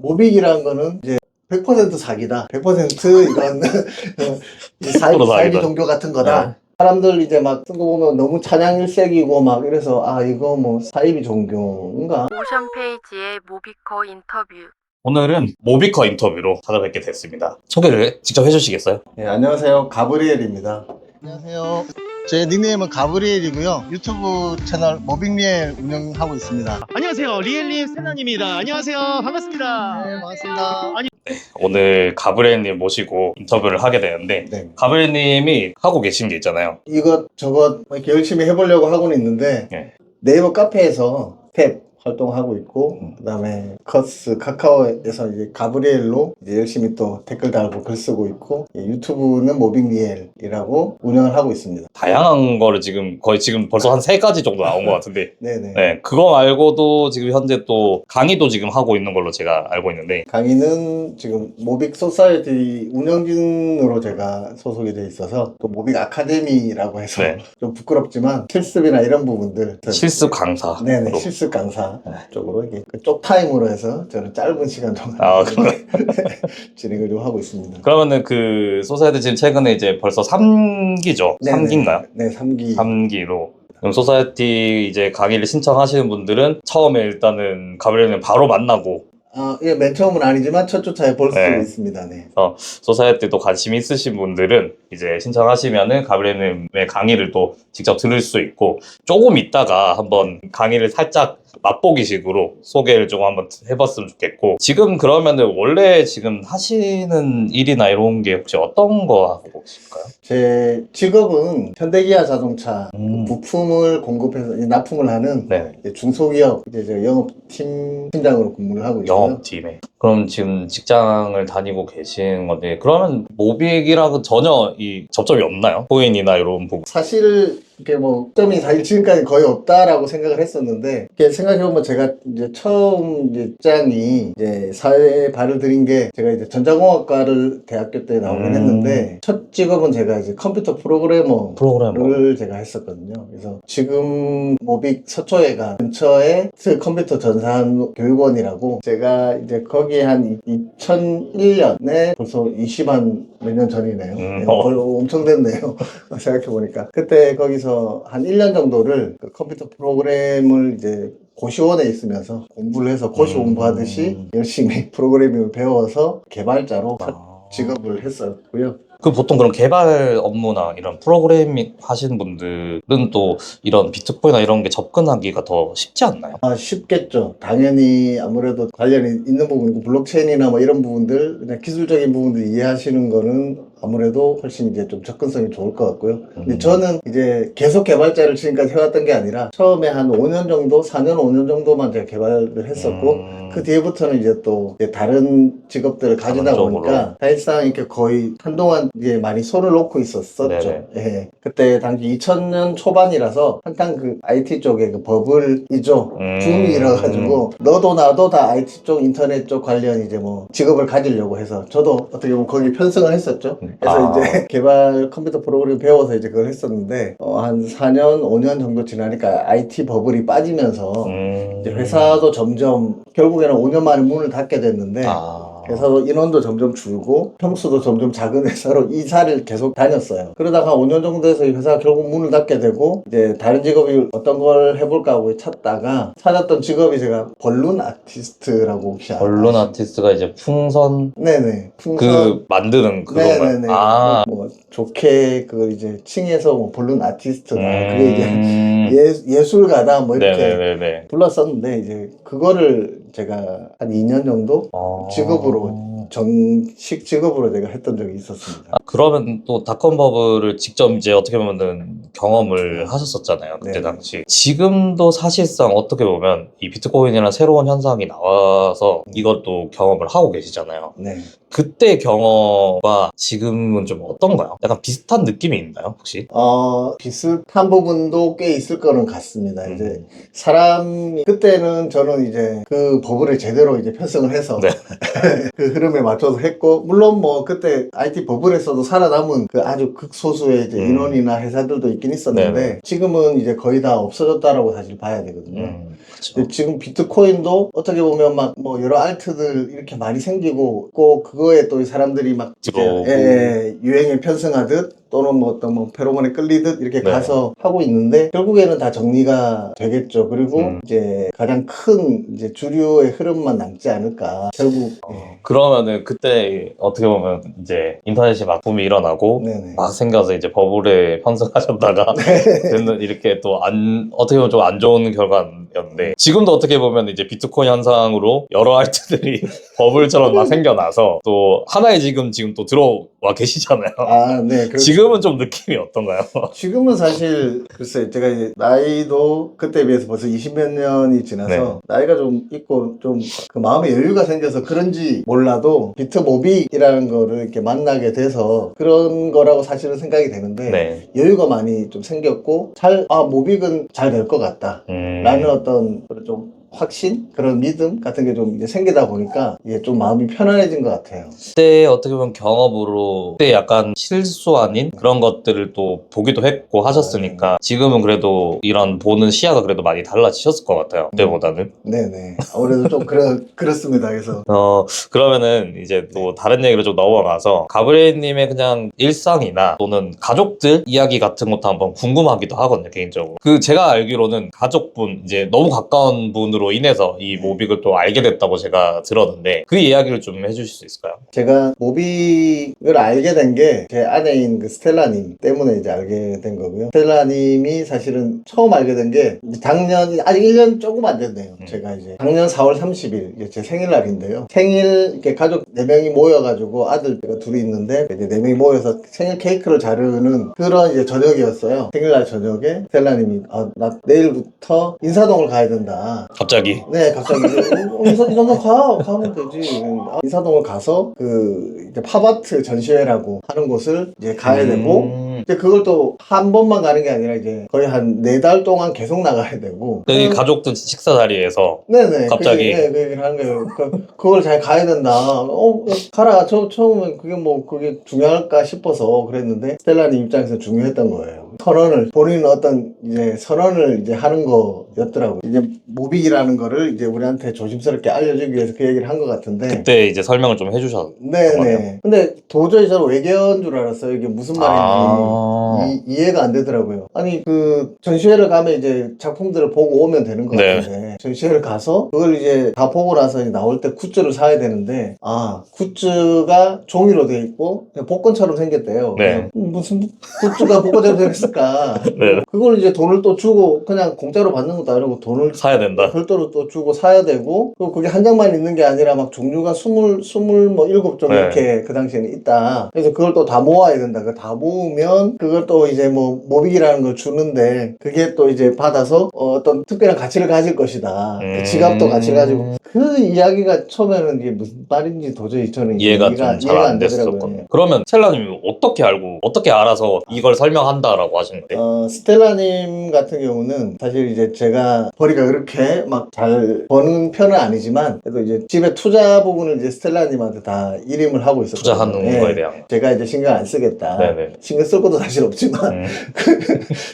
모빅이라는 거는 이제 100% 사기다. 100% 이런 사이비 사기다. 종교 같은 거다. 사람들 이제 막 쓴 거 보면 너무 찬양일색이고 막 이래서 아 이거 뭐 사이비 종교인가? 모션 페이지의 모비커 인터뷰. 오늘은 모비커 인터뷰로 찾아뵙게 됐습니다. 소개를 직접 해주시겠어요? 네, 안녕하세요. 가브리엘입니다. 안녕하세요. 제 닉네임은 가브리엘이고요. 유튜브 채널 모빅리엘 운영하고 있습니다. 안녕하세요. 리엘님 세나님입니다. 안녕하세요. 반갑습니다. 네, 반갑습니다. 오늘 가브리엘님 모시고 인터뷰를 하게 되는데 네. 가브리엘님이 하고 계신 게 있잖아요. 이것저것 이렇게 열심히 해보려고 하고는 있는데 네. 네이버 카페에서 탭 활동하고 있고 그다음에 커스 카카오에서 이제 가브리엘로 이제 열심히 또 댓글 달고 글 쓰고 있고 유튜브는 모빅리엘이라고 운영을 하고 있습니다. 다양한 거를 지금 거의 지금 벌써 한 3가지 정도 나온 것 같은데 네네. 네, 그거 말고도 지금 현재 또 강의도 지금 하고 있는 걸로 제가 알고 있는데 강의는 지금 모빅 소사이어티 운영진으로 제가 소속이 돼 있어서 또 모빅 아카데미라고 해서 네. 좀 부끄럽지만 실습이나 이런 부분들 실습 강사. 네네 실습 강사 쪽으로 이게 그쪽 타임으로 해서 저는 짧은 시간 동안 진행을 좀 하고 있습니다. 그러면은 그 소사이어티 지금 최근에 이제 벌써 3기죠? 3기인가요? 네, 3기. 3기로 그럼 소사이어티 이제 강의를 신청하시는 분들은 처음에 일단은 가브리엘님 바로 만나고 예, 맨 처음은 아니지만 첫 주차에 볼 수 네. 있습니다. 네. 소사이어티도 관심 있으신 분들은 이제 신청하시면은 가브리엘님의 강의를 또 직접 들을 수 있고 조금 있다가 한번 강의를 살짝 맛보기식으로 소개를 좀 한번 해봤으면 좋겠고 지금 그러면은 원래 지금 하시는 일이나 이런 게 혹시 어떤 거 하고 계실까요? 제 직업은 현대기아 자동차 부품을 공급해서 이제 납품을 하는 네. 이제 중소기업 이제 저 영업팀 팀장으로 근무를 하고 있어요. 영업팀에. 그럼 지금 직장을 다니고 계신 건데 그러면 모빅이랑은 전혀 이 접점이 없나요? 코인이나 이런 부분. 사실 이렇게 뭐 점이 사실 지금까지 거의 없다라고 생각을 했었는데 이렇게 생각해보면 제가 이제 처음 이제 직장이 이제 사회에 발을 들인 게 제가 이제 전자공학과를 대학교 때 나오긴 했는데 첫 직업은 제가 이제 컴퓨터 프로그래머를 제가 했었거든요. 그래서 지금 모빅 서초회관 근처에 컴퓨터 전산 교육원이라고 제가 이제 거기에 한 2001년에 벌써 20한 몇 년 전이네요. 엄청 됐네요. 생각해보니까. 그때 거기서 한 1년 정도를 그 컴퓨터 프로그램을 이제 고시원에 있으면서 공부를 해서 고시 공부하듯이 열심히 프로그래밍을 배워서 개발자로 첫 직업을 했었고요. 그 보통 그런 개발 업무나 이런 프로그래밍 하시는 분들은 또 이런 비트코인이나 이런 게 접근하기가 더 쉽지 않나요? 쉽겠죠. 당연히 아무래도 관련이 있는 부분이고 블록체인이나 뭐 이런 부분들 그냥 기술적인 부분들 이해하시는 거는 아무래도 훨씬 이제 좀 접근성이 좋을 것 같고요. 근데 저는 이제 계속 개발자를 지금까지 해왔던 게 아니라 처음에 한 5년 정도, 4년, 5년 정도만 제가 개발을 했었고 그 뒤에부터는 이제 또 이제 다른 직업들을 가지다 보니까 사실상 이렇게 거의 한동안 이제 많이 손을 놓고 있었었죠. 예. 그때 당시 2000년 초반이라서 한창 그 IT 쪽에 그 버블이죠. 붐이 일어가지고 너도 나도 다 IT 쪽, 인터넷 쪽 관련 이제 뭐 직업을 가지려고 해서 저도 어떻게 보면 거기 편승을 했었죠. 그래서 이제 개발 컴퓨터 프로그램 배워서 이제 그걸 했었는데 한 4년, 5년 정도 지나니까 IT 버블이 빠지면서 이제 회사도 점점 결국에는 5년 만에 문을 닫게 됐는데 그래서 인원도 점점 줄고 평수도 점점 작은 회사로 이사를 계속 다녔어요. 그러다가 5년 정도 해서 이 회사가 결국 문을 닫게 되고 이제 다른 직업이 어떤 걸 해볼까 하고 찾다가 찾았던 직업이 제가 벌룬 아티스트라고 혹시 아세요? 벌룬 아티스트가 이제 풍선 네네 풍선 그 만드는 그건가요? 네네네 뭐 좋게 그걸 이제 칭해서 뭐 벌룬 아티스트다 그게 이제 예술가다 뭐 이렇게 불렀었는데 이제 그거를 제가 한 2년 정도 직업으로 정식 직업으로 내가 했던 적이 있었습니다. 그러면 또 닷컴 버블을 직접 이제 어떻게 보면은 경험을 하셨었잖아요. 그때 당시. 지금도 사실상 어떻게 보면 이 비트코인이라는 새로운 현상이 나와서 이것도 경험을 하고 계시잖아요. 네. 그때 경험과 지금은 좀 어떤가요? 약간 비슷한 느낌이 있나요, 혹시? 비슷한 부분도 꽤 있을 거는 같습니다. 이제 사람이 그때는 저는 이제 그 버블을 제대로 이제 편성을 해서 그 흐름에 리듬에 맞춰서 했고, 물론 뭐 그때 IT 버블에서도 살아남은 그 아주 극소수의 이제 인원이나 회사들도 있긴 있었는데 네네. 지금은 이제 거의 다 없어졌다라고 사실 봐야 되거든요. 그쵸. 근데 지금 비트코인도 어떻게 보면 막 뭐 여러 알트들 이렇게 많이 생기고 꼭 그거에 또 사람들이 막 이제 들어오고. 유행에 편승하듯 또는 뭐 어떤 뭐 페로몬에 끌리듯 이렇게 네. 가서 하고 있는데 결국에는 다 정리가 되겠죠. 그리고 이제 가장 큰 이제 주류의 흐름만 남지 않을까. 결국 그러면은 그때 어떻게 보면 이제 인터넷이 막 붐이 일어나고 네네. 막 생겨서 이제 버블에 편승하셨다가 되는 이렇게 또 어떻게 보면 좀 안 좋은 결과였는데 지금도 어떻게 보면 이제 비트코인 현상으로 여러 알트들이 버블처럼 막 생겨나서 또 하나의 지금 또 들어와 계시잖아요. 아, 네. 그렇죠. 지금은 좀 느낌이 어떤가요? 지금은 사실 글쎄 제가 이제 나이도 그때에 비해서 벌써 20몇 년이 지나서 네. 나이가 좀 있고 좀 그 마음의 여유가 생겨서 그런지 몰라도 비트모빅이라는 거를 이렇게 만나게 돼서 그런 거라고 사실은 생각이 되는데 네. 여유가 많이 좀 생겼고 모빅은 잘 될 것 같다 라는 어떤 그런 좀 확신? 그런 믿음 같은 게 좀 이제 생기다 보니까 이게 좀 마음이 편안해진 것 같아요. 그때 어떻게 보면 경험으로 그때 약간 실수 아닌 그런 것들을 또 보기도 했고 하셨으니까 지금은 그래도 이런 보는 시야가 그래도 많이 달라지셨을 것 같아요. 그때보다는. 네네. 아무래도 좀 그렇습니다. 그래서 그러면은 이제 또 다른 얘기로 좀 넘어가서 가브리엘님의 그냥 일상이나 또는 가족들 이야기 같은 것도 한번 궁금하기도 하거든요, 개인적으로. 그 제가 알기로는 가족분, 이제 너무 가까운 분으로 인해서 이 모빅을 또 알게 됐다고 제가 들었는데 그 이야기를 좀 해주실 수 있을까요? 제가 모빅을 알게 된 게 제 아내인 그 스텔라님 때문에 이제 알게 된 거고요. 스텔라님이 사실은 처음 알게 된 게 작년, 아직 1년 조금 안 됐네요. 제가 이제 작년 4월 30일, 이게 제 생일날인데요. 생일, 이렇게 가족 4명이 모여가지고 아들가 둘이 있는데 이제 4명이 모여서 생일 케이크를 자르는 그런 이제 저녁이었어요. 생일날 저녁에 스텔라님이 나 내일부터 인사동을 가야 된다. 갑자기. 네, 갑자기 인사동 가면 되지. 인사동을 가서 그 이제 팝아트 전시회라고 하는 곳을 이제 가야 되고 이제 그걸 또 한 번만 가는 게 아니라 이제 거의 한 4달 동안 계속 나가야 되고. 이 가족들 식사 자리에서 네네. 갑자기. 그 얘기를 하는 거예요. 그걸 잘 가야 된다. 가라. 처음엔 그게 중요할까 싶어서 그랬는데 스텔라님 입장에서 중요했던 거예요. 본인은 어떤 이제 선언을 이제 하는 거였더라고요. 이제 모빅이라는 거를 이제 우리한테 조심스럽게 알려주기 위해서 그 얘기를 한 것 같은데. 그때 이제 설명을 좀 해주셨던 네네. 거네요. 근데 도저히 저는 외계어인 줄 알았어요. 이게 무슨 말인지 이해가 안 되더라고요. 아니 그 전시회를 가면 이제 작품들을 보고 오면 되는 것 같은데 전시회를 가서 그걸 이제 다 보고 나서 이제 나올 때 굿즈를 사야 되는데 굿즈가 종이로 돼 있고 그냥 복권처럼 생겼대요. 네. 무슨 굿즈가 복권처럼 생겼을까? 네. 그걸 이제 돈을 또 주고 그냥 공짜로 받는 것도 아니고 돈을 사야 된다. 별도로 또 주고 사야 되고 또 그게 한 장만 있는 게 아니라 막 종류가 27종 네. 이렇게 그 당시에는 있다. 그래서 그걸 또 다 모아야 된다. 그걸 다 모으면 그걸 또 이제 뭐 모빅이라는 걸 주는데 그게 또 이제 받아서 어떤 특별한 가치를 가질 것이다. 그 지갑도 가치를 가지고 그 이야기가 처음에는 이게 무슨 말인지 도저히 저는 이해가 좀 잘 안 됐었거든요. 그러면 스텔라님이 어떻게 알아서 이걸 설명한다라고 하신 거예요? 스텔라님 같은 경우는 사실 이제 제가 벌이가 그렇게 막 잘 버는 편은 아니지만 그래도 이제 집에 투자 부분을 이제 스텔라님한테 다 일임을 하고 있었거든요. 투자하는 거에 대한. 제가 이제 신경 안 쓰겠다. 네네. 신경 쓸 것도 사실 없지만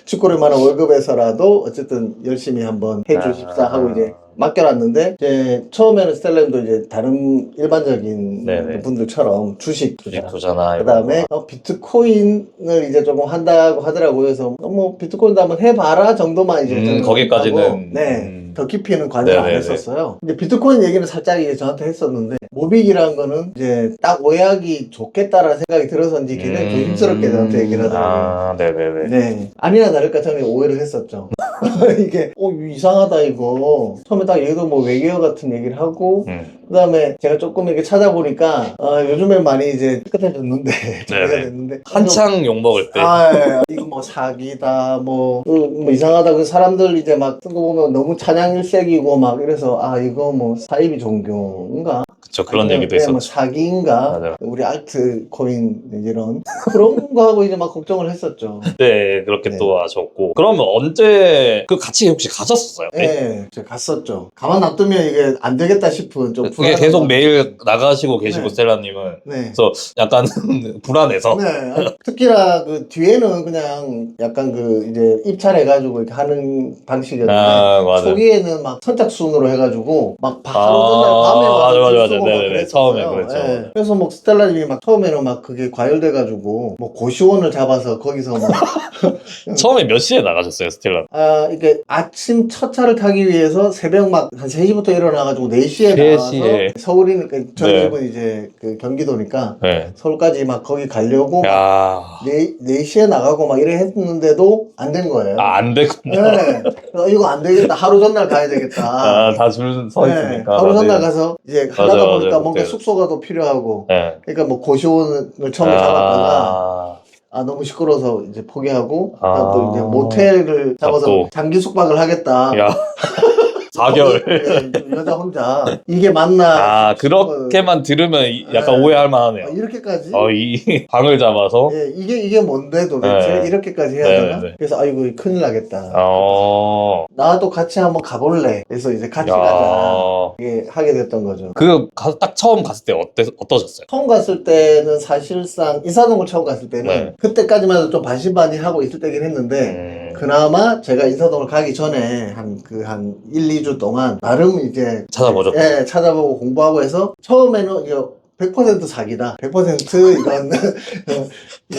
축구를 만한 월급에서라도 어쨌든 열심히 한번 해주십사 하고 이제 맡겨놨는데 이제 처음에는 스텔라님도 이제 다른 일반적인 네네. 분들처럼 주식 투자나 그다음에 비트코인을 이제 조금 한다고 하더라고요. 그래서 뭐 비트코인도 한번 해봐라 정도만 이제 저는 거기까지는 하고, 더 깊이는 관여를 안 했었어요. 근데 비트코인 얘기는 살짝 이제 저한테 했었는데 모빅이라는 거는 이제 딱 오해하기 좋겠다라는 생각이 들어서인지 굉장히 조심스럽게 저한테 얘기를 하더라고요. 네네네. 네, 아니나 다를까 저는 오해를 했었죠. 이게 이상하다 이거. 처음에 딱 얘도 뭐 외계어 같은 얘기를 하고 그 다음에 제가 조금 이렇게 찾아보니까 요즘에 많이 이제 깨끗해졌는데 정리가 됐는데 한창 욕먹을 때 이거 뭐 사기다 뭐 이상하다 그 사람들 이제 막 쓴 거 보면 너무 찬양일색이고 막 이래서 이거 뭐 사이비 종교인가? 저 그런 아니면 얘기도 뭐 있었죠. 사기인가 맞아요. 우리 알트 코인 이런 그런 거 하고 이제 막 걱정을 했었죠. 네, 그렇게 네. 또 하셨고. 그러면 언제 그 같이 혹시 가셨었어요? 네, 제가 갔었죠. 가만 놔두면 이게 안 되겠다 싶은 좀 그게 불안한 계속 마음. 매일 나가시고 계시고 네. 스텔라님은 네. 그래서 약간 불안해서 네, 특히나 그 뒤에는 그냥 약간 그 이제 입찰해가지고 이렇게 하는 방식이었는데 아 맞아. 초기에는 막 선착순으로 해가지고 막 아, 하루 전날 밤에 와서 맞아, 줄 맞아, 서고 맞아. 막 네네네. 그랬었어요. 처음에 그랬죠. 예. 그래서 뭐 스텔라님이 막 처음에는 막 그게 과열돼가지고 뭐 고시원을 잡아서 거기서 막 처음에 몇 시에 나가셨어요, 스텔라? 이게 아침 첫 차를 타기 위해서 새벽 막 한 3시부터 일어나가지고 4시에 3시에. 나와서 서울이니까 저희 네. 집은 이제 그 경기도니까 네. 서울까지 막 거기 가려고 막 야, 4시에 나가고 막 이래 했는데도 안 된 거예요. 아, 안 됐군요. 네. 이거 안 되겠다. 하루 전날 가야 되겠다. 아, 다 줄 서 네. 있으니까. 하루 전날 다들. 가서 이제 맞아, 하다 맞아. 보니까 뭔가 그때. 숙소가 더 필요하고 네. 그러니까 뭐 고시원을 처음에 잡았다가 아, 너무 시끄러워서 이제 포기하고 아. 그다음 또 이제 모텔을 잡아서 또. 장기 숙박을 하겠다. 야, 4개월. 네, 여자 혼자 이게 맞나? 아, 그렇게만 들으면 약간 네. 오해할 만하네요. 이렇게까지? 이 방을 잡아서. 예, 이게 뭔데 도대체 네. 이렇게까지 해야 네, 되나? 네. 그래서 아이고 큰일 나겠다. 어, 나도 같이 한번 가볼래. 그래서 이제 같이 야. 가자. 이게 하게 됐던 거죠. 딱 처음 갔을 때 어떠셨어요? 처음 갔을 때는 사실상 인사동을 처음 갔을 때는 네. 그때까지만 해도 좀 반신반의하고 있을 때긴 했는데 그나마 제가 인사동을 가기 전에 한 1, 2주 동안 나름 이제 찾아보죠. 예, 찾아보고 공부하고 해서 처음에는 이거 100% 사기다. 100% 이건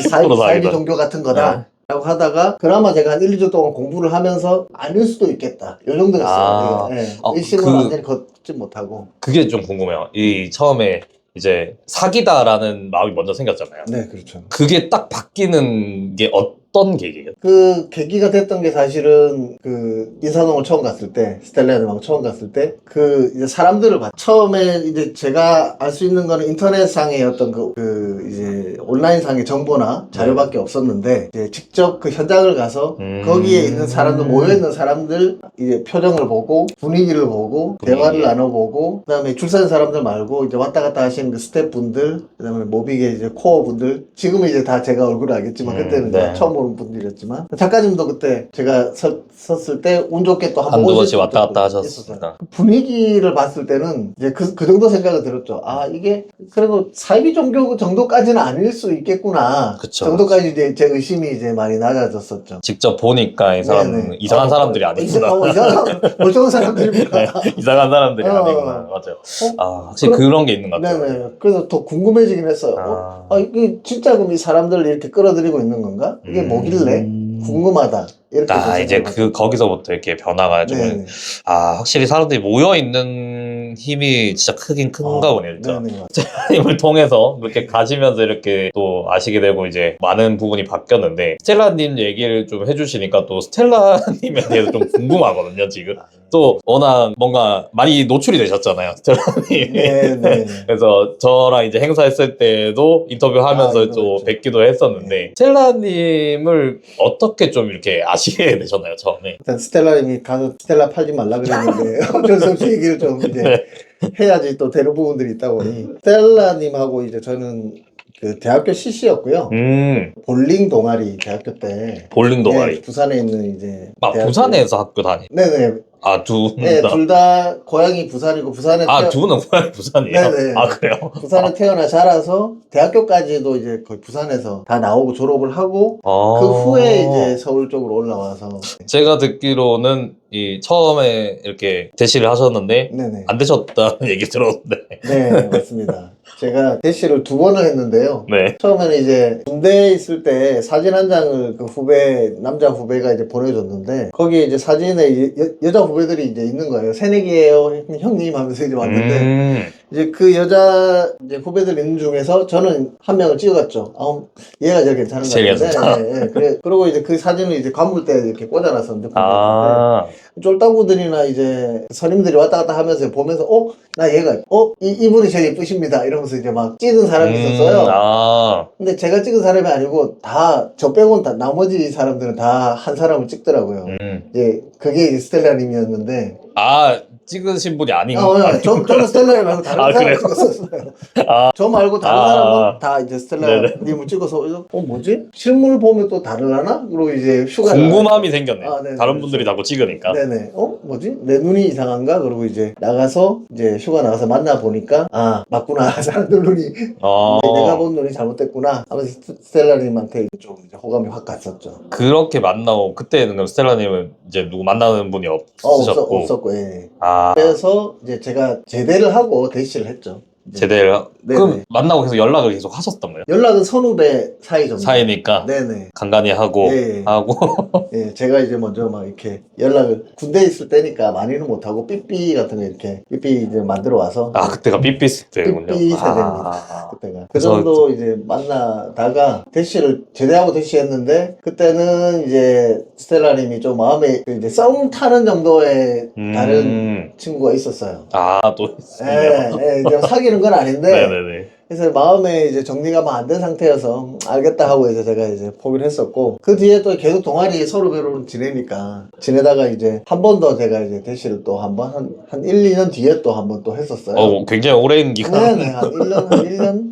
사기 사기다. 종교 같은 거다. 라고 하다가 그나마 제가 한 1, 2주 동안 공부를 하면서 아닐 수도 있겠다. 요 정도였어요. 아. 예, 어, 의심을 그- 완전히 걷지 못하고. 그게 좀 궁금해요. 이 처음에 이제 사기다라는 마음이 먼저 생겼잖아요. 네, 그렇죠. 그게 딱 바뀌는 게 어떤 계기예요? 그 계기가 됐던 게 사실은 그 인사동을 처음 갔을 때 스텔라님하고 처음 갔을 때 그 이제 사람들을 처음에 이제 제가 알 수 있는 거는 인터넷상의 어떤 그 이제 온라인상의 정보나 자료밖에 없었는데 이제 직접 그 현장을 가서 거기에 있는 사람들 모여 있는 사람들 이제 표정을 보고 분위기를 보고 대화를 나눠보고 그다음에 줄 서는 사람들 말고 이제 왔다 갔다 하시는 그 스태프분들 그다음에 모빅의 이제 코어 분들 지금은 이제 다 제가 얼굴을 알겠지만 그때는 네. 이제 처음 보는 분들이었지만 작가님도 그때 제가 섰을 때 운 좋게 또 한두 번씩 왔다 갔다 하셨으니까. 분위기를 봤을 때는 이제 그 정도 생각이 들었죠. 아 이게 그래도 사이비 종교 정도까지는 아닐 수 있겠구나. 그쵸. 정도까지 이제 제 의심이 이제 많이 낮아졌었죠. 직접 보니까 이 사람 네네. 이상한 사람들이 아니구나. 이상한 멀쩡한 사람들이구나. 이상한 사람들이 어. 아니구나. 맞아요. 확실히 그런 게 있는 것 같아요. 네네. 그래서 더 궁금해지긴 했어요. 이게 진짜 그럼 이 사람들을 이렇게 끌어들이고 있는 건가? 이게 뭐길래? 궁금하다. 이렇게 이제 거기서부터 이렇게 변화가 좀. 네. 확실히 사람들이 모여 있는 힘이 진짜 크긴 큰가 보네요, 진짜. 네네. 스텔라님을 통해서 이렇게 가시면서 이렇게 또 아시게 되고 이제 많은 부분이 바뀌었는데 스텔라님 얘기를 좀 해주시니까 또 스텔라님에 대해서 좀 궁금하거든요, 지금. 또 워낙 뭔가 많이 노출이 되셨잖아요, 스텔라님. 네네. 그래서 저랑 이제 행사했을 때도 인터뷰하면서 또 그렇죠. 뵙기도 했었는데 스텔라님을 어떻게 좀 이렇게 아시게 되셨나요, 처음에? 일단 스텔라님이 가서 스텔라 팔지 말라 그랬는데 어쩔 수 없이 얘기를 좀 이제 네. 해야지 또 되는 부분들이 있다 보니 스텔라님하고 이제 저는 그 대학교 CC였고요. 볼링 동아리 대학교 때 볼링 동아리. 네, 부산에 있는 이제 부산에서 학교 다니. 네네. 네, 둘 다 고향이 부산이고 부산에 두 분은 고향이 부산이에요? 네네. 그래요? 부산에 태어나 자라서 대학교까지도 이제 거의 부산에서 다 나오고 졸업을 하고 그 후에 이제 서울 쪽으로 올라와서 제가 듣기로는 이 처음에 이렇게 대시를 하셨는데 네네. 안 되셨다는 얘기 들었는데. 네, 맞습니다. 제가 대시를 2번을 했는데요. 네. 처음에는 이제 군대에 있을 때 사진 한 장을 그 남자 후배가 이제 보내줬는데 거기에 이제 사진에 여자 후배들이 이제 있는 거예요. 새내기예요, 형님 하면서 이제 왔는데 이제 그 여자 이제 후배들 있는 중에서 저는 한 명을 찍어갔죠. 얘가 제일 괜찮은 것 제일 같은데. 네, 그래. 그리고 이제 그 사진을 이제 관물대에 이렇게 꽂아놨었는데. 쫄딱구들이나 이제 선임들이 왔다 갔다 하면서 보면서 나 얘가 이분이 제일 예쁘십니다 이러면서 이제 막 찍은 사람이 있었어요. 근데 제가 찍은 사람이 아니고 다 저 빼고는 다 나머지 사람들은 다 한 사람을 찍더라고요. 이제 그게 이제 스텔라님이었는데 찍으신 분이 아닌 저는 스텔라님 말고 다른 아, 사람 그래요? 찍었었어요. 아. 저 말고 다른 아. 사람은 다 이제 스텔라님을 찍어서 뭐지? 실물 보면 또 다르려나? 그리고 이제 휴가 궁금함이 생겼네요. 아, 네네, 다른 분들이 자꾸 찍으니까. 네네. 뭐지? 내 눈이 이상한가? 그러고 이제 나가서 이제 휴가 나가서 만나 보니까 아 맞구나. 사람들 눈이 내가 본 눈이 잘못됐구나. 하면서 스텔라님한테 좀 이제 호감이 확 갔었죠. 그렇게 만나고 그때는 그럼 스텔라님은 이제 누구 만나는 분이 없으셨고. 없었고 예. 아. 그래서 이제 제가 제대를 하고 대시를 했죠. 제대를 네네. 그럼 만나고 계속 연락을 계속 하셨던 거예요? 연락은 선후배 사이 정도. 사이니까 네네. 간간히 하고 예. 하고 예, 제가 이제 먼저 막 이렇게 연락을 군대에 있을 때니까 많이는 못하고 삐삐 같은 거 이렇게 삐삐 이제 만들어 와서 아 그때가 삐삐스 때군요. 삐삐 세대입니다. 그때가 그 정도 이제 만나다가 대시를 제대하고 대시했는데 그때는 이제 스텔라님이 좀 마음에 이제 썸 타는 정도의 다른 친구가 있었어요. 아또 이제 사귀는 건 아닌데 네네네. 그래서 마음에 이제 정리가 막 안 된 상태여서 알겠다 하고 이제 제가 이제 포기를 했었고 그 뒤에 또 계속 동아리 서로 배로 지내니까 지내다가 이제 한 번 더 제가 이제 대시를 또 한 번 한 1, 2년 뒤에 또 한 번 또 했었어요. 굉장히 오랜 기간. 네네 한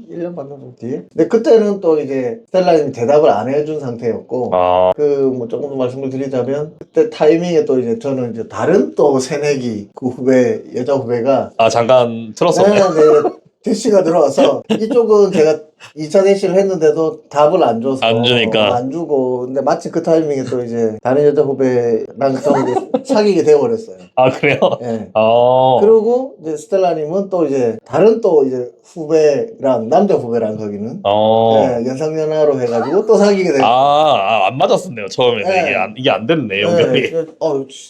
1년 반 정도 뒤에. 근데 그때는 또 이제 스텔라님이 대답을 안 해준 상태였고 그 뭐 조금 더 말씀을 드리자면 그때 타이밍에 또 이제 저는 이제 다른 또 새내기 그 후배 여자 후배가 잠깐 틀었었네요. 네. 대시가 들어와서 이쪽은 제가 2차 대시를 했는데도 답을 안 줘서 안 주니까. 안 주고 근데 마침 그 타이밍에 또 이제 다른 여자 후배랑 좀 사귀게 되어버렸어요. 아 그래요? 네. 그리고 그리고 이제 스텔라님은 또 이제 다른 또 이제 후배랑 남자 후배랑 거기는 네, 연상연하로 해가지고 또 사귀게 되고 안 맞았었네요 처음에는. 네. 이게 안 됐네 연결이.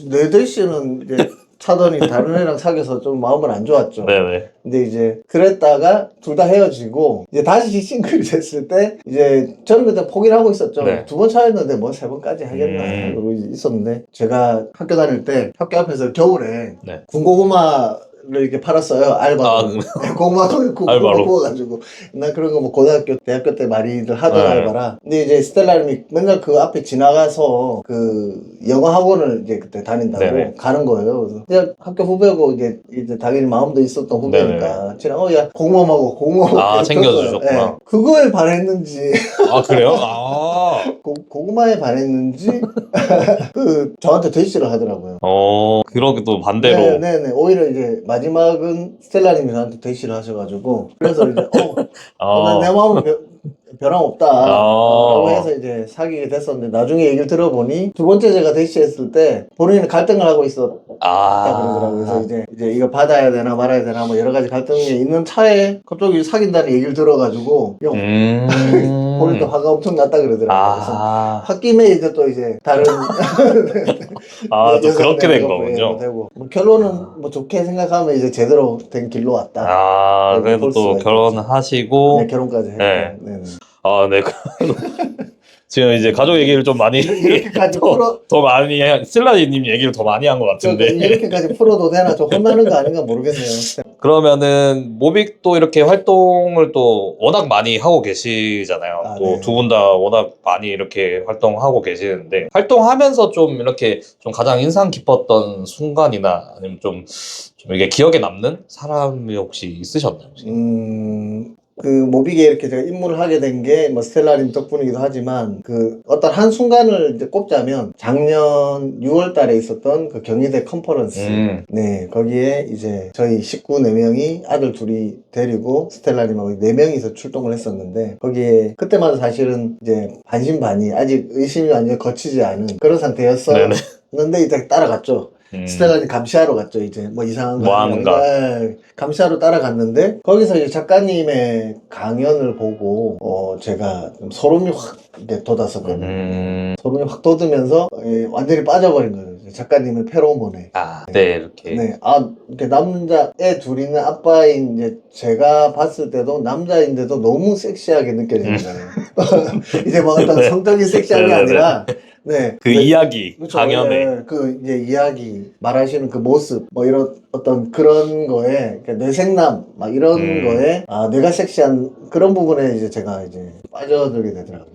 내 대시는 이제 차더니 다른 애랑 사귀어서 좀 마음은 안 좋았죠. 네네. 근데 이제 그랬다가 둘 다 헤어지고 이제 다시 싱글이 됐을 때 이제 저는 그때 포기를 하고 있었죠. 네. 2번 차였는데 뭐 3번까지 하겠나 그러고 있었는데 제가 학교 다닐 때 학교 앞에서 겨울에 네. 군고구마를 이렇게 팔았어요. 알바로. 고구마도 알바로. 구워가지고 나 그런 거 뭐 고등학교 대학교 때 많이들 하던 네. 알바라. 근데 이제 스텔라님이 맨날 그 앞에 지나가서 그 영어 학원을 이제 그때 다닌다고 네네. 가는 거예요. 그래서 그냥 학교 후배고 이제 당연히 마음도 있었던 후배니까 지나 야 고구마 먹어 고구마 챙겨주셨구나. 네. 그거에 반했는지 그래요? 고구마에 반했는지 그 저한테 대시를 하더라고요. 그러게 또 반대로. 네네. 오히려 이제 마지막은 스텔라님이 저한테 대시를 하셔가지고 그래서 이제 내 마음은 변함없다 라고 해서 이제 사귀게 됐었는데 나중에 얘기를 들어보니 두 번째 제가 대시했을 때 본인은 갈등을 하고 있었다 그러더라고요. 그래서 이제 이거 받아야 되나 말아야 되나 뭐 여러 가지 갈등이 있는 차에 갑자기 사귄다는 얘기를 들어가지고 본인도 화가 엄청 났다 그러더라고요. 그래서 홧김에 이제 또 이제 다른 또 그렇게 된 거군요. 되고 뭐 결론은 뭐 좋게 생각하면 이제 제대로 된 길로 왔다. 그래도 또 결혼하시고 네, 결혼까지 했고. 네. 네. 네. 지금 이제 가족 얘기를 좀 많이 이렇게까지 더 많이 슬라디님 얘기를 더 많이 한 것 같은데 이렇게까지 풀어도 되나 좀 혼나는 거 아닌가 모르겠네요. 그러면은 모빅도 이렇게 활동을 또 워낙 많이 하고 계시잖아요. 또 두 분 다 워낙 많이 이렇게 활동하고 계시는데 활동하면서 좀 이렇게 좀 가장 인상 깊었던 순간이나 아니면 좀 이게 기억에 남는 사람이 혹시 있으셨나요? 그 모빅에 이렇게 제가 입문을 하게 된 게 뭐 스텔라님 덕분이기도 하지만 그 어떤 한 순간을 이제 꼽자면 작년 6월 달에 있었던 그 경희대 컨퍼런스 네 거기에 이제 저희 식구 4명이 아들 둘이 데리고 스텔라님하고 4명이서 출동을 했었는데 거기에 그때만 사실은 이제 반신반의 아직 의심이 완전히 거치지 않은 그런 상태였었는데 이제 따라갔죠. 스텔라님 감시하러 갔죠. 이제 뭐 이상한 거 하는가? 감시하러 따라갔는데 거기서 이제 작가님의 강연을 보고 제가 좀 소름이 확 이렇게 돋았었거든요. 소름이 확 돋으면서 완전히 빠져버린 거예요. 작가님의 페로몬에. 네, 이렇게. 네, 이렇게 남자애 둘 있는 아빠인 이제 제가 봤을 때도 남자인데도 너무 섹시하게 느껴지는 거예요. 이제 뭐 어떤 성적인 섹시함이 아니라. 네. 이야기, 그렇죠. 강연에. 이제 이야기, 말하시는 그 모습, 뭐 이런 어떤 그런 거에, 그러니까 뇌생남, 막 이런 거에, 내가 섹시한 그런 부분에 이제 제가 이제 빠져들게 되더라고요.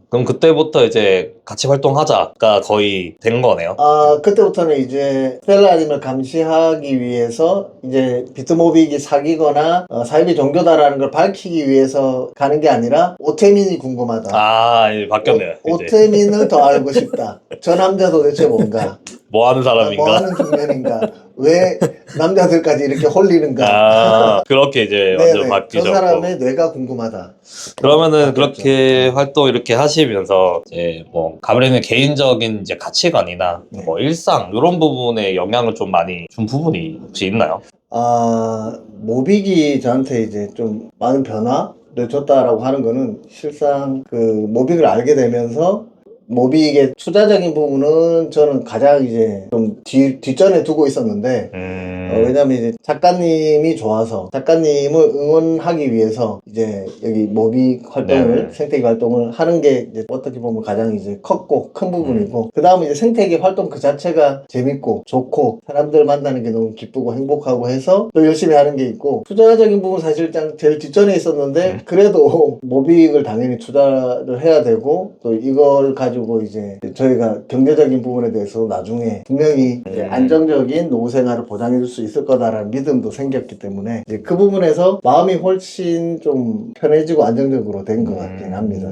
그럼 그때부터 이제 같이 활동하자가 거의 된 거네요. 아, 그때부터는 이제 스텔라님을 감시하기 위해서 이제 비트모빅이 사기거나 사입이 종교다라는 걸 밝히기 위해서 가는 게 아니라 오태민이 궁금하다. 아, 이제 바뀌었네요. 이제 오태민을 더 알고 싶다. 저 남자 도대체 뭔가? 뭐 하는 사람인가? 뭐 하는 중년인가? 왜 남자들까지 이렇게 홀리는가? 아, 그렇게 이제 완전 네네. 바뀌죠. 저 사람의 뇌가 궁금하다. 그러면은 바뀌었죠. 그렇게 활동 이렇게 하시면서 이제 뭐 가브리엘의 개인적인 이제 가치관이나 네. 뭐 일상 이런 부분에 영향을 좀 많이 준 부분이 혹시 있나요? 아, 모빅이 저한테 이제 좀 많은 변화를 줬다라고 하는 거는 실상 그 모빅을 알게 되면서 모빅의 투자적인 부분은 저는 가장 이제 좀 뒷전에 두고 있었는데 왜냐면 이제 작가님이 좋아서 작가님을 응원하기 위해서 이제 여기 모빅 활동을 네. 생태계 활동을 하는 게 이제 어떻게 보면 가장 이제 컸고 큰 부분이고 그 다음에 이제 생태계 활동 그 자체가 재밌고 좋고 사람들 만나는 게 너무 기쁘고 행복하고 해서 또 열심히 하는 게 있고 투자적인 부분 사실상 제일 뒷전에 있었는데 그래도 모빅을 당연히 투자를 해야 되고 또 이걸 가지고 이제 저희가 경제적인 부분에 대해서 나중에 분명히 이제 안정적인 노후 생활을 보장해 줄 수 있을 거다라는 믿음도 생겼기 때문에 이제 그 부분에서 마음이 훨씬 좀 편해지고 안정적으로 된 것 같긴 합니다.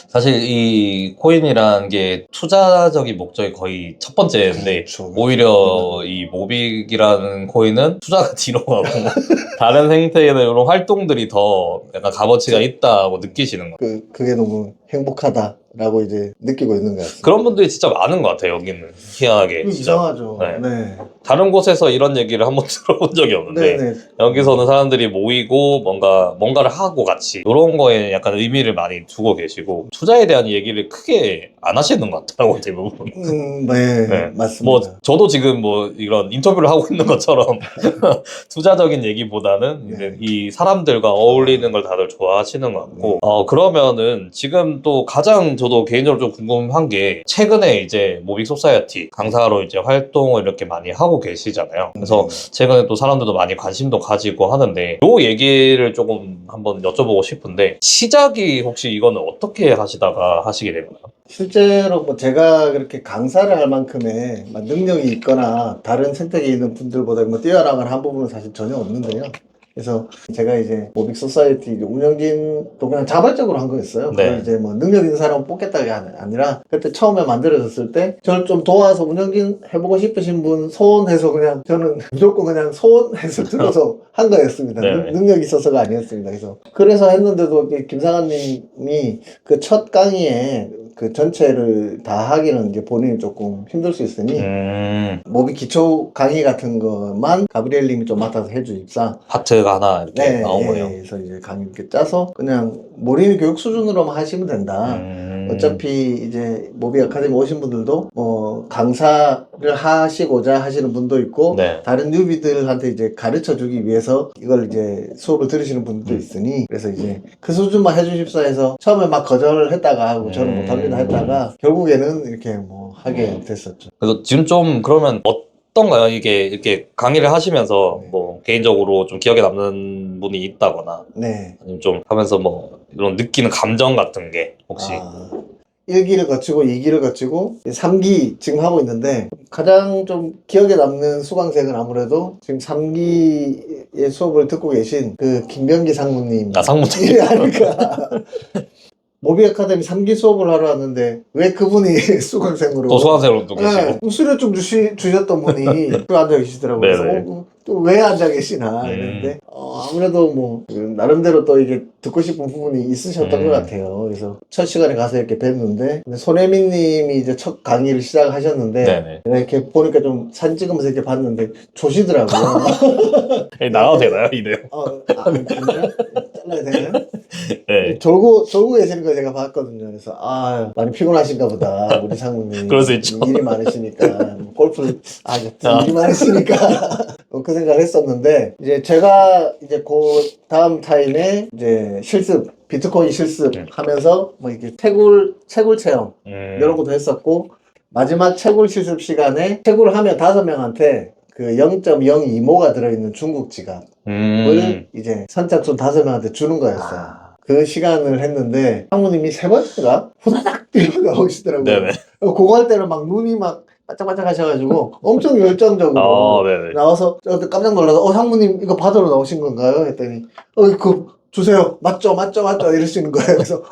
사실 이 코인이라는 게 투자적인 목적이 거의 첫 번째인데 그렇죠. 오히려 이 모빅이라는 코인은 투자가 뒤로 가고 다른 생태계나 이런 활동들이 더 약간 값어치가 있다고 느끼시는 거예요. 그게 너무 행복하다라고 이제 느끼고 있는 것 같습니다. 그런 분들이 진짜 많은 것 같아요, 여기는. 희한하게. 진짜. 이상하죠. 네. 네. 다른 곳에서 이런 얘기를 한번 들어본 적이 없는데 네네. 여기서는 사람들이 모이고 뭔가를 하고 같이 이런 거에 약간 의미를 많이 두고 계시고 투자에 대한 얘기를 크게 안 하시는 것 같더라고요, 대부분. 네, 네. 맞습니다. 뭐 저도 지금 뭐 이런 인터뷰를 하고 있는 것처럼 투자적인 얘기보다는 이제 네. 이 사람들과 어울리는 걸 다들 좋아하시는 것 같고 그러면은 지금 또 가장 저도 개인적으로 좀 궁금한 게 최근에 이제 모빅 소사이어티 강사로 이제 활동을 이렇게 많이 하고 계시잖아요. 그래서 최근에 또 사람들도 많이 관심도 가지고 하는데 요 얘기를 조금 한번 여쭤보고 싶은데 시작이 혹시 이거는 어떻게 하시다가 하시게 된 거예요? 실제로 뭐 제가 그렇게 강사를 할 만큼의 막 능력이 있거나 다른 생태계에 있는 분들보다 뭐 뛰어나간 한 부분은 사실 전혀 없는데요. 그래서 제가 이제 모빅 소사이어티 운영진도 그냥 자발적으로 한 거였어요. 그걸 네. 이제 뭐 능력 있는 사람을 뽑겠다가 아니라 그때 처음에 만들어졌을 때 저를 좀 도와서 운영진 해보고 싶으신 분 소원해서 그냥 저는 무조건 그냥 소원해서 들어서 한 거였습니다. 네. 능력이 있어서가 아니었습니다. 그래서 했는데도 김상환님이 그 첫 강의에 그 전체를 다 하기는 이제 본인이 조금 힘들 수 있으니 모빅 기초 강의 같은 것만 가브리엘님이 좀 맡아서 해주십사. 파트가 하나 이렇게 나온 거예요. 그래서 이제 강의 이렇게 짜서 그냥 모르는 교육 수준으로만 하시면 된다. 어차피 이제 모빅 아카데미 오신 분들도 뭐 강사를 하시고자 하시는 분도 있고 네. 다른 뉴비들한테 이제 가르쳐 주기 위해서 이걸 이제 수업을 들으시는 분도 있으니 그래서 이제 그 수준만 해주십사 해서 처음에 막 거절을 했다가 하고 저는 못합니다 했다가 결국에는 이렇게 뭐 하게 됐었죠. 그래서 지금 좀 그러면 어떤가요? 이게 이렇게 강의를 하시면서 뭐 개인적으로 좀 기억에 남는 분이 있다거나 네. 아니면 좀 하면서 뭐 이런 느끼는 감정 같은 게 혹시 1기를 거치고 2기를 거치고 3기 지금 하고 있는데 가장 좀 기억에 남는 수강생은 아무래도 지금 3기의 수업을 듣고 계신 그 김병기 상무님 상무님 아닐까. 모빅 아카데미 3기 수업을 하러 왔는데 왜 그분이 수강생으로 또 수강생으로 또 계시고 네, 수료증 주셨던 분이 또 앉아 계시더라고요. 네네. 그래서 또 왜 앉아 계시나 이랬는데 아무래도 뭐 나름대로 또 이게 듣고 싶은 부분이 있으셨던 것 같아요. 그래서 첫 시간에 가서 이렇게 뵀는데 근데 손혜민님이 이제 첫 강의를 시작하셨는데 네네. 이렇게 보니까 좀 사진 찍으면서 이렇게 봤는데 조시더라고요. 나가도 되나요 이 내용? 잘라야 되나요? 네. 졸고 계시는 거 제가 봤거든요. 그래서 많이 피곤하신가 보다 우리 상무님. 그럴 수 있죠. 일이 많으시니까 골프를 일이 많으시니까 그 생각을 했었는데 이제 제가 이제 그 다음 타임에 이제 실습 비트코인 실습하면서 뭐 이렇게 채굴 체험 이런 것도 했었고 마지막 채굴 실습 시간에 채굴을 하면 5명한테 그 0.02모가 들어있는 중국 지갑을 이제 선착순 5명한테 주는 거였어요. 그 시간을 했는데 상무님이 3번째가 후다닥 뛰어 나오시더라고요. 네네. 그거 할 때는 막 눈이 막 반짝반짝 하셔가지고 엄청 열정적으로 네네. 나와서 저 깜짝 놀라서 상무님 이거 받으러 나오신 건가요? 했더니 주세요. 맞죠 이러시는 거예요. 그래서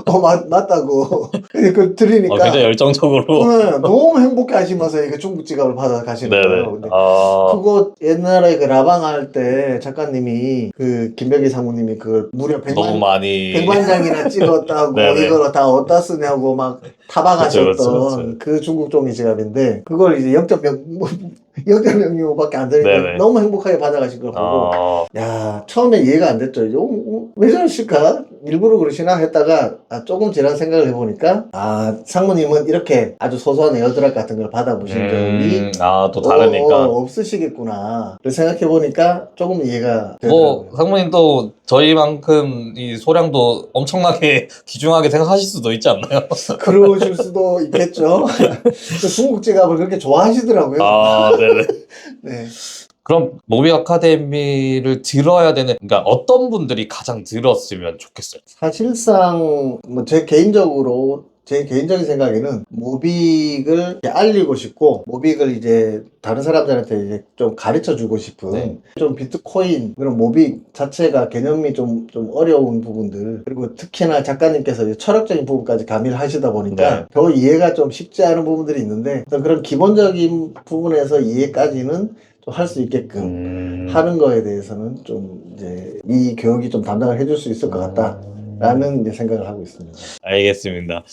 맞다고 그걸 들으니까 굉장히 열정적으로. 네, 너무 행복해 하시면서 이거 중국 지갑을 받아 가시는 네네. 거예요. 근데 그거 옛날에 그 라방 할 때 작가님이 그 김백희 상무님이 그걸 무려 너무 많이. 100만 장이나 찍었다고 네네. 이걸 다 어디다 쓰냐고 막 타박하셨던 그쵸. 그 중국 종이 지갑인데 그걸 이제 0.005밖에 안 되는데 네네. 너무 행복하게 받아가신 걸 보고 야 처음에 이해가 안 됐죠. 왜 저러실까? 일부러 그러시나 했다가 조금 지난 생각을 해보니까 상무님은 이렇게 아주 소소한 에어드랍 같은 걸 받아보신 적이 또 다르니까. 없으시겠구나. 생각해보니까 조금 이해가 뭐 되더라고요. 상무님도 저희만큼 이 소량도 엄청나게 귀중하게 생각하실 수도 있지 않나요? 그러실 수도 있겠죠. 중국 지갑을 그렇게 좋아하시더라고요. 네네. 네. 그럼 모비 아카데미를 들어야 되는, 그러니까 어떤 분들이 가장 들었으면 좋겠어요? 사실상 뭐 제 개인적인 생각에는 모빅을 이렇게 알리고 싶고 모빅을 이제 다른 사람들한테 이제 좀 가르쳐 주고 싶은 네. 좀 비트코인 그런 모빅 자체가 개념이 좀 어려운 부분들 그리고 특히나 작가님께서 이제 철학적인 부분까지 가미를 하시다 보니까 네. 더 이해가 좀 쉽지 않은 부분들이 있는데 그런 기본적인 부분에서 이해까지는 좀 할 수 있게끔 하는 거에 대해서는 좀 이제 이 교육이 좀 담당을 해줄 수 있을 것 같다라는 이제 생각을 하고 있습니다. 알겠습니다.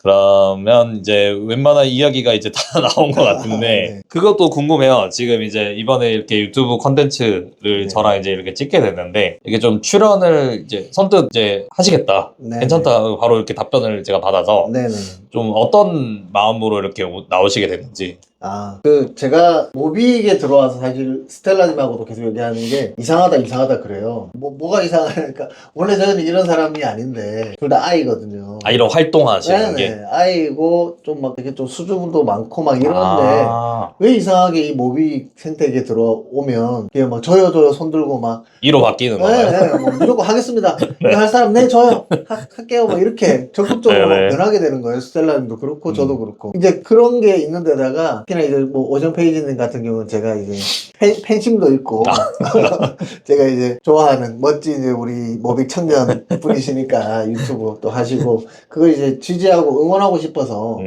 그러면 이제 웬만한 이야기가 이제 다 나온 것 같은데 네. 그것도 궁금해요. 지금 이제 이번에 이렇게 유튜브 컨텐츠를 네. 저랑 이제 이렇게 찍게 됐는데 이게 좀 출연을 이제 선뜻 이제 하시겠다. 네. 괜찮다. 바로 이렇게 답변을 제가 받아서 네네. 좀 어떤 마음으로 이렇게 나오시게 됐는지. 제가 모빅에 들어와서 사실 스텔라님하고도 계속 얘기하는 게 이상하다 그래요. 뭐가 이상하니까 원래 저는 이런 사람이 아닌데 둘 다 아이거든요. 이런 활동하시는 게. 네네. 아이고 좀 막 되게 좀 수줍음도 많고 막 이런데 왜 이상하게 이 모빅 생태계에 들어오면 그냥 막 저요 손 들고 막 이로 바뀌는 건가요? 네, 뭐 무조건 하겠습니다. 이거 할 사람 저요. 할게요. 뭐 이렇게 적극적으로 막 네네. 변하게 되는 거예요. 스텔라님도 그렇고 저도 그렇고. 이제 그런 게 있는 데다가 특히나 이제 뭐 오션 페이지님 같은 경우는 제가 이제 팬심도 있고 제가 이제 좋아하는 멋진 이제 우리 모빅 청년 분이시니까 유튜브 또 하시고 그걸 이제 지지하고 응원하고 싶어서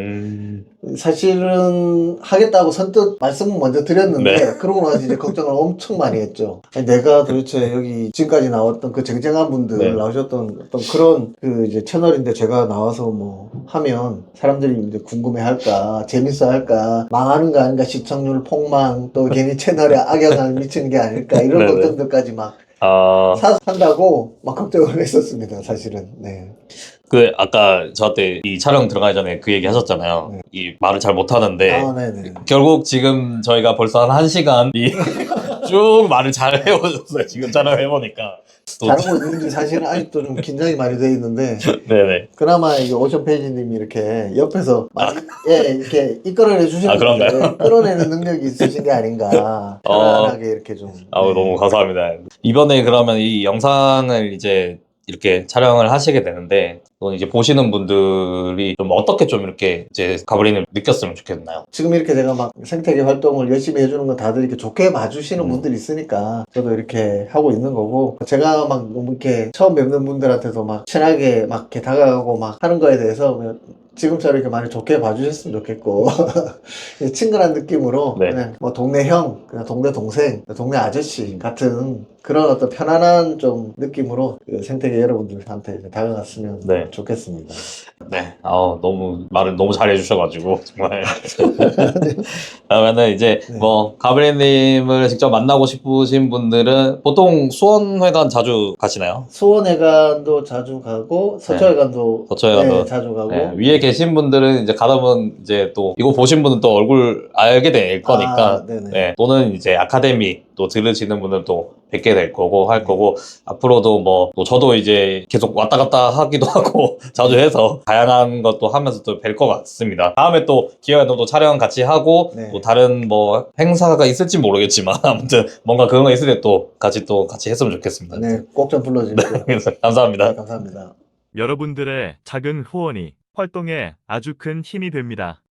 사실은 하겠다고 선뜻 말씀은 먼저 드렸는데 네. 그러고 나서 이제 걱정을 엄청 많이 했죠. 아니, 내가 도대체 여기 지금까지 나왔던 그 쟁쟁한 분들 네. 나오셨던 어떤 그런 그 이제 채널인데 제가 나와서 뭐 하면 사람들이 이제 궁금해 할까 재밌어 할까 망하는 거 아닌가 시청률 폭망 또 괜히 채널에 악영향을 미치는 게 아닐까 이런 네네. 걱정들까지 막 산다고 막 걱정을 했었습니다. 사실은. 네. 아까 저한테 이 촬영 들어가기 전에 그 얘기 하셨잖아요. 네. 이 말을 잘 못하는데 네네. 결국 지금 저희가 벌써 한 1시간이 쭉 말을 잘 해오셨어요. 지금 촬영해보니까. 잘하고 있는지 사실은 아직도 좀 긴장이 많이 돼 있는데 네네. 그나마 이게 오션 페이지님이 이렇게 옆에서 이렇게 이끌어내 주시는 그런가요? 이끌어내는 능력이 있으신 게 아닌가 편안하게 이렇게 좀 너무 감사합니다. 이번에 그러면 이 영상을 이제 이렇게 촬영을 하시게 되는데 또 이제 보시는 분들이 좀 어떻게 좀 이렇게 이제 가브리를 느꼈으면 좋겠나요? 지금 이렇게 제가 막 생태계 활동을 열심히 해주는 건 다들 이렇게 좋게 봐주시는 분들이 있으니까 저도 이렇게 하고 있는 거고 제가 막 너무 이렇게 처음 뵙는 분들한테도 막 친하게 막 이렇게 다가가고 막 하는 거에 대해서 그냥 지금처럼 이렇게 많이 좋게 봐주셨으면 좋겠고 친근한 느낌으로 네. 그냥 뭐 동네 형, 그냥 동네 동생, 동네 아저씨 같은 그런 어떤 편안한 좀 느낌으로 그 생태계 여러분들한테 이제 다가갔으면 네. 좋겠습니다. 네. 너무 말을 너무 잘해주셔가지고 정말. 그러면은 이제 뭐 가브리님을 직접 만나고 싶으신 분들은 보통 수원회관 자주 가시나요? 수원회관도 자주 가고 서초회관도 서초회관도 자주 가고 위에 계신 분들은 이제 가다 보면 이제 또 이거 보신 분은 또 얼굴 알게 될 거니까 네네. 또는 이제 아카데미 또 들으시는 분은 또 뵙게 될 거고 할 거고 앞으로도 뭐 또 저도 이제 계속 왔다 갔다 하기도 하고 자주 해서 다양한 것도 하면서 또 뵐 것 같습니다. 다음에 또 기회가 되면 또 촬영 같이 하고 또 다른 뭐 행사가 있을지 모르겠지만 아무튼 뭔가 그런 거 있을 때 또 같이 했으면 좋겠습니다. 네, 꼭 좀 불러주세요. 감사합니다. 감사합니다. 여러분들의 작은 후원이 활동에 아주 큰 힘이 됩니다.